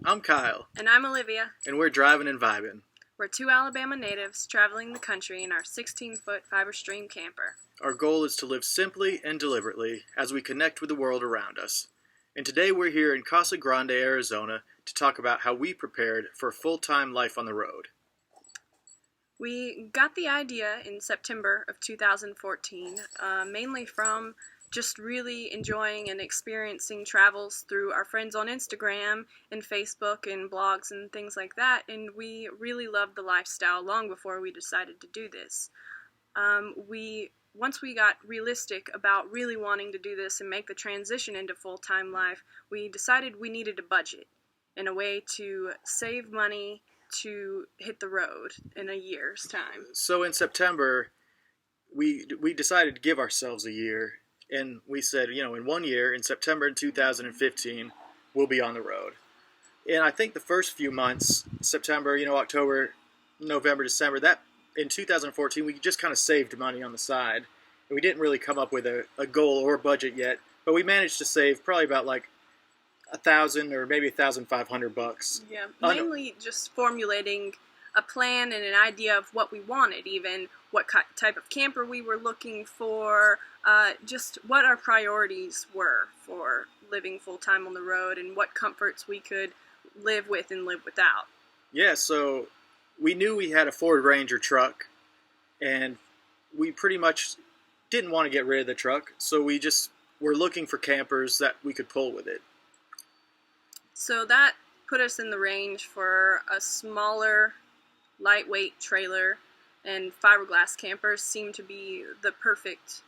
I'm Kyle, And I'm Olivia. and we're Drivin and Vibin. We're two Alabama natives traveling the country in our 16-foot fiber stream camper. Our goal is to live simply and deliberately as we connect with the world around us. And today we're here in Casa Grande, Arizona, to talk about how we prepared for full-time life on the road. We got the idea in September of 2014, mainly from just really enjoying and experiencing travels through our friends on Instagram and Facebook and blogs and things like that, and we really loved the lifestyle long before we decided to do this. Once we got realistic about really wanting to do this and make the transition into full-time life, we decided we needed a budget and a way to save money to hit the road in a year's time. So in September, we decided to give ourselves a year, and we said, in 1 year, in September in 2015, we'll be on the road. And I think the first few months, September, October, November, December, that in 2014, we just kind of saved money on the side. And we didn't really come up with a goal or a budget yet, but we managed to save probably about like $1,000 or maybe $1,500. Yeah, mainly just formulating a plan and an idea of what we wanted, even what type of camper we were looking for, just what our priorities were for living full-time on the road and what comforts we could live with and live without. Yeah, so we knew we had a Ford Ranger truck, and we pretty much didn't want to get rid of the truck, so we just were looking for campers that we could pull with it. So that put us in the range for a smaller, lightweight trailer, and fiberglass campers seemed to be the perfect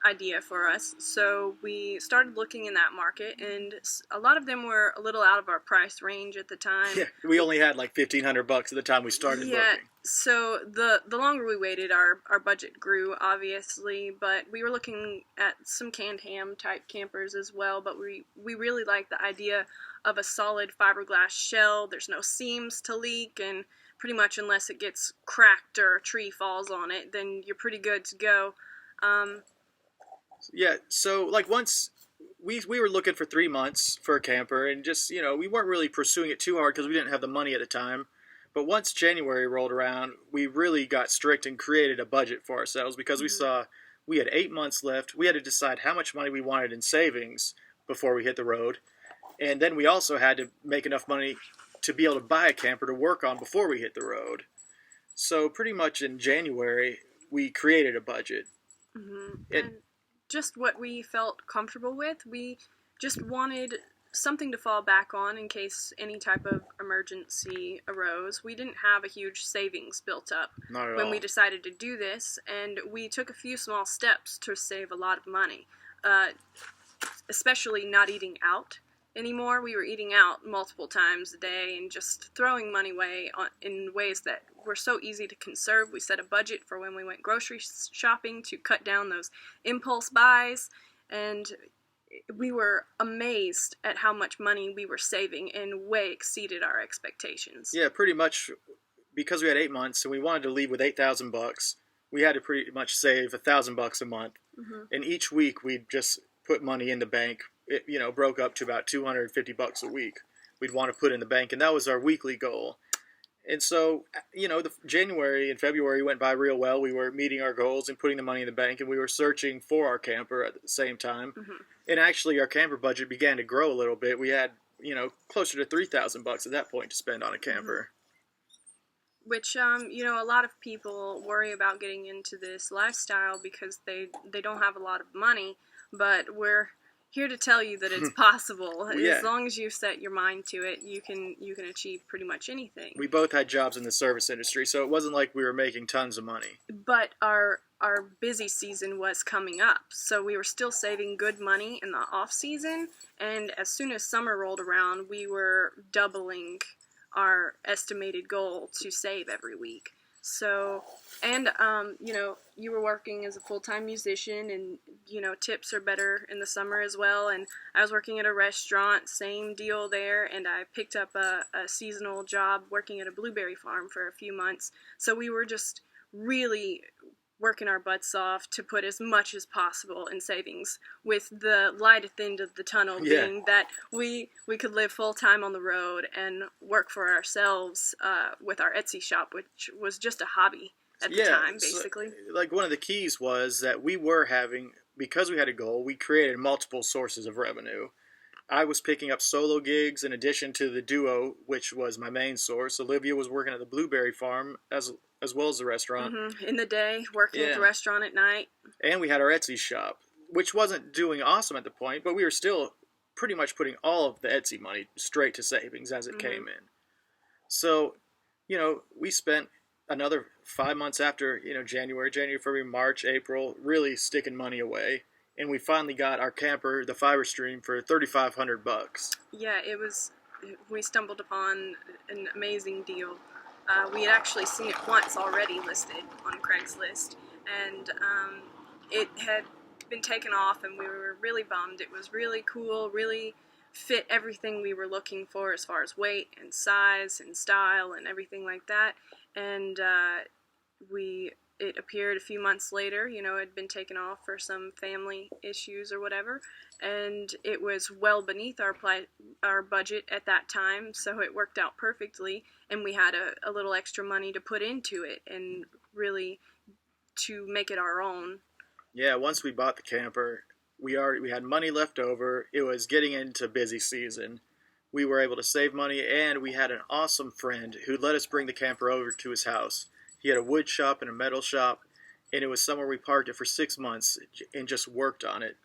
idea for us. So we started looking in that market, and a lot of them were a little out of our price range at the time. Yeah, we only had like $1,500 at the time we started looking. So the longer we waited, our budget grew, obviously, but we were looking at some canned ham type campers as well, but we really liked the idea of a solid fiberglass shell. There's no seams to leak, and pretty much unless it gets cracked or a tree falls on it, then you're pretty good to go. Yeah, so like once we were looking for 3 months for a camper, and just, we weren't really pursuing it too hard because we didn't have the money at the time. But once January rolled around, we really got strict and created a budget for ourselves because we saw we had 8 months left. We had to decide how much money we wanted in savings before we hit the road. And then we also had to make enough money to be able to buy a camper to work on before we hit the road. So pretty much in January, we created a budget. And just what we felt comfortable with. We just wanted something to fall back on in case any type of emergency arose. We didn't have a huge savings built up when we decided to do this, and we took a few small steps to save a lot of money, especially not eating out anymore. We were eating out multiple times a day and just throwing money away in ways that were so easy to conserve. We set a budget for when we went grocery shopping to cut down those impulse buys, and we were amazed at how much money we were saving and way exceeded our expectations. Yeah, pretty much because we had 8 months and we wanted to leave with $8,000, we had to pretty much save $1,000 a month. And each week we'd just put money in the bank. It, broke up to about $250 a week we'd want to put in the bank, and that was our weekly goal. And so, the January and February went by real well. We were meeting our goals and putting the money in the bank, and we were searching for our camper at the same time. And actually, our camper budget began to grow a little bit. We had, closer to $3,000 at that point to spend on a camper. Which, a lot of people worry about getting into this lifestyle because they don't have a lot of money, but we're here to tell you that it's possible. Yeah. As long as you set your mind to it, you can achieve pretty much anything. We both had jobs in the service industry, so it wasn't like we were making tons of money. But our busy season was coming up, so we were still saving good money in the off season, and as soon as summer rolled around, we were doubling our estimated goal to save every week. So, and, you were working as a full-time musician, and, tips are better in the summer as well, and I was working at a restaurant, same deal there, and I picked up a seasonal job working at a blueberry farm for a few months, so we were just really working our butts off to put as much as possible in savings, with the light at the end of the tunnel being that we could live full-time on the road and work for ourselves with our Etsy shop, which was just a hobby at the time, basically. So, like, one of the keys was that we were having, because we had a goal, we created multiple sources of revenue. I was picking up solo gigs in addition to the duo, which was my main source. Olivia was working at the blueberry farm as well as the restaurant. In the day, working at the restaurant at night. And we had our Etsy shop, which wasn't doing awesome at the point, but we were still pretty much putting all of the Etsy money straight to savings as it came in. So, we spent another 5 months after, January, February, March, April, really sticking money away. And we finally got our camper, the Fiber Stream, for $3,500. Yeah, we stumbled upon an amazing deal. We had actually seen it once already listed on Craigslist, and it had been taken off, and we were really bummed. It was really cool, really fit everything we were looking for as far as weight and size and style and everything like that. And it appeared a few months later. It had been taken off for some family issues or whatever, and it was well beneath our budget at that time, so it worked out perfectly, and we had a little extra money to put into it and really to make it our own. Yeah, once we bought the camper, we had money left over. It was getting into busy season. We were able to save money, and we had an awesome friend who let us bring the camper over to his house. He had a wood shop and a metal shop, and it was somewhere we parked it for 6 months and just worked on it,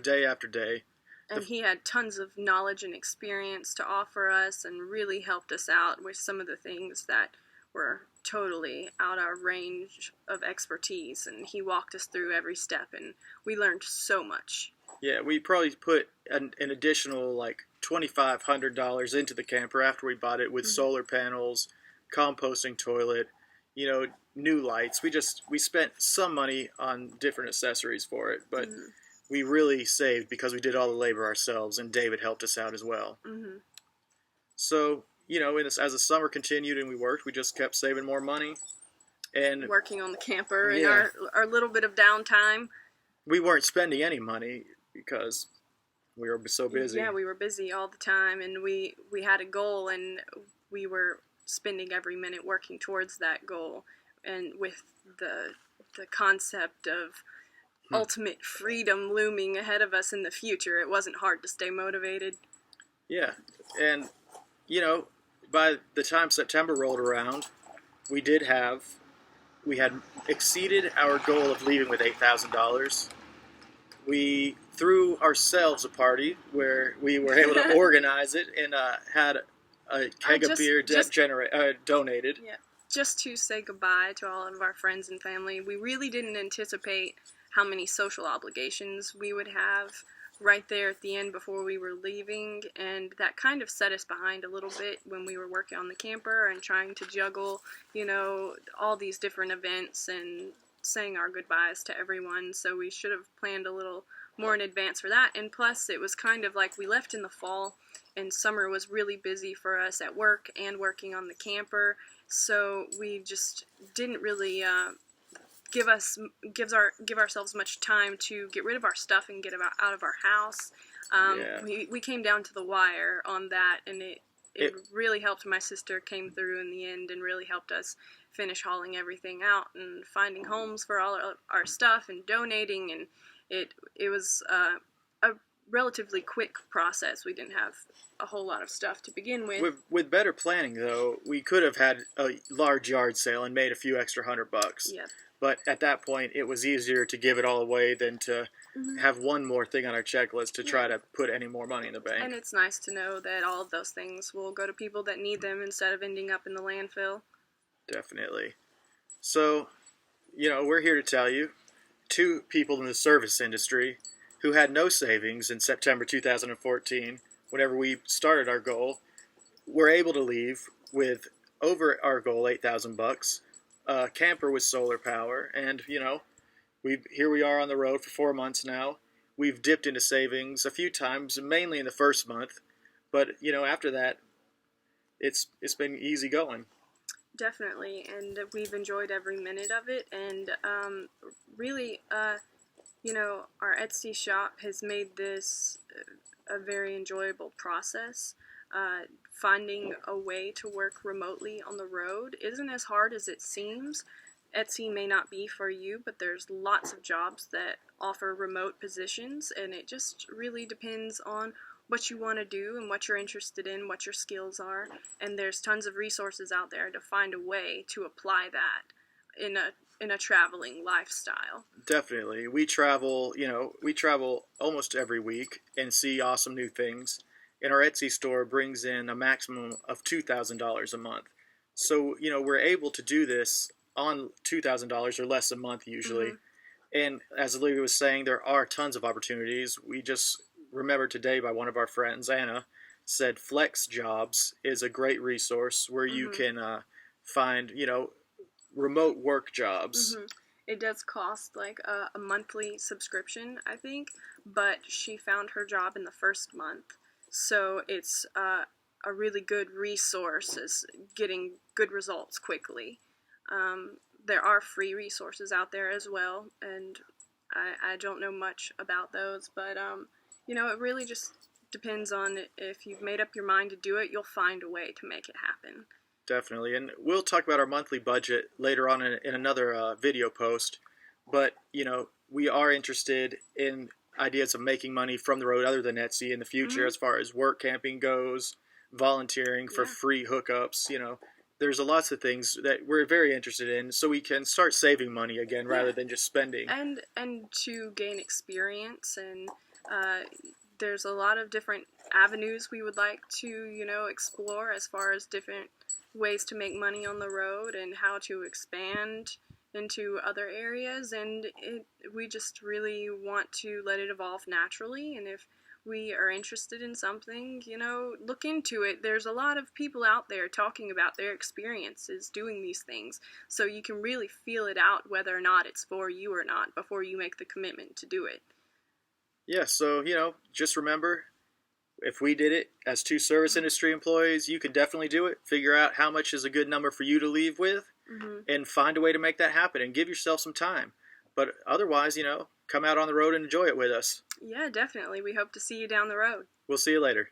day after day. And he had tons of knowledge and experience to offer us and really helped us out with some of the things that were totally out our range of expertise. And he walked us through every step, and we learned so much. Yeah, we probably put an additional $2,500 into the camper after we bought it with solar panels, composting toilet, new lights. We spent some money on different accessories for it, but we really saved because we did all the labor ourselves, and David helped us out as well. So, as the summer continued and we worked, we just kept saving more money. And working on the camper and our little bit of downtime. We weren't spending any money because we were so busy. Yeah, we were busy all the time, and we had a goal, and we were spending every minute working towards that goal. And with the concept of ultimate freedom looming ahead of us in the future, it wasn't hard to stay motivated. Yeah, and by the time September rolled around, we had exceeded our goal of leaving with $8,000. We threw ourselves a party where we were able to organize it and had a keg of beer donated. Yeah, just to say goodbye to all of our friends and family. We really didn't anticipate how many social obligations we would have right there at the end before we were leaving, and that kind of set us behind a little bit when we were working on the camper and trying to juggle, all these different events and saying our goodbyes to everyone. So we should have planned a little more in advance for that. And plus, it was kind of like we left in the fall, and summer was really busy for us at work and working on the camper. So we just didn't really give ourselves much time to get rid of our stuff and get out of our house. We came down to the wire on that, and it really helped. My sister came through in the end and really helped us finish hauling everything out and finding homes for all our stuff and donating, and it was a relatively quick process. We didn't have a whole lot of stuff to begin with. With better planning, though, we could have had a large yard sale and made a few extra $100. Yeah. But at that point, it was easier to give it all away than to have one more thing on our checklist to try to put any more money in the bank. And it's nice to know that all of those things will go to people that need them instead of ending up in the landfill. Definitely. So, we're here to tell you, 2 people in the service industry who had no savings in September 2014, whenever we started our goal, were able to leave with over our goal, $8,000. Camper with solar power, and here we are on the road for 4 months now. We've dipped into savings a few times, mainly in the first month, but after that, it's been easy going. Definitely, and we've enjoyed every minute of it, and really, our Etsy shop has made this a very enjoyable process. Finding a way to work remotely on the road isn't as hard as it seems. Etsy may not be for you, but there's lots of jobs that offer remote positions, and it just really depends on what you want to do and what you're interested in, what your skills are, and there's tons of resources out there to find a way to apply that in a traveling lifestyle. Definitely. We travel almost every week and see awesome new things. And our Etsy store brings in a maximum of $2,000 a month. So, we're able to do this on $2,000 or less a month usually. Mm-hmm. And as Olivia was saying, there are tons of opportunities. We just remembered today by one of our friends, Anna, said Flex Jobs is a great resource where you Mm-hmm. can find, remote work jobs. Mm-hmm. It does cost like a monthly subscription, I think, but she found her job in the first month. So it's a really good resource as getting good results quickly. There are free resources out there as well, and I don't know much about those, but it really just depends on if you've made up your mind to do it, you'll find a way to make it happen. Definitely. And we'll talk about our monthly budget later on in another video post. But, we are interested in ideas of making money from the road other than Etsy in the future, Mm-hmm. as far as work camping goes, volunteering for Yeah. free hookups. There's lots of things that we're very interested in so we can start saving money again rather than just spending. And to gain experience, and there's a lot of different avenues we would like to explore as far as different ways to make money on the road and how to expand into other areas, and we just really want to let it evolve naturally. And if we are interested in something, look into it. There's a lot of people out there talking about their experiences doing these things, so you can really feel it out whether or not it's for you or not before you make the commitment to do it. Yeah, so, just remember, if we did it as two service industry employees, you could definitely do it. Figure out how much is a good number for you to leave with, Mm-hmm. and find a way to make that happen and give yourself some time. But otherwise, come out on the road and enjoy it with us. Yeah, definitely. We hope to see you down the road. We'll see you later.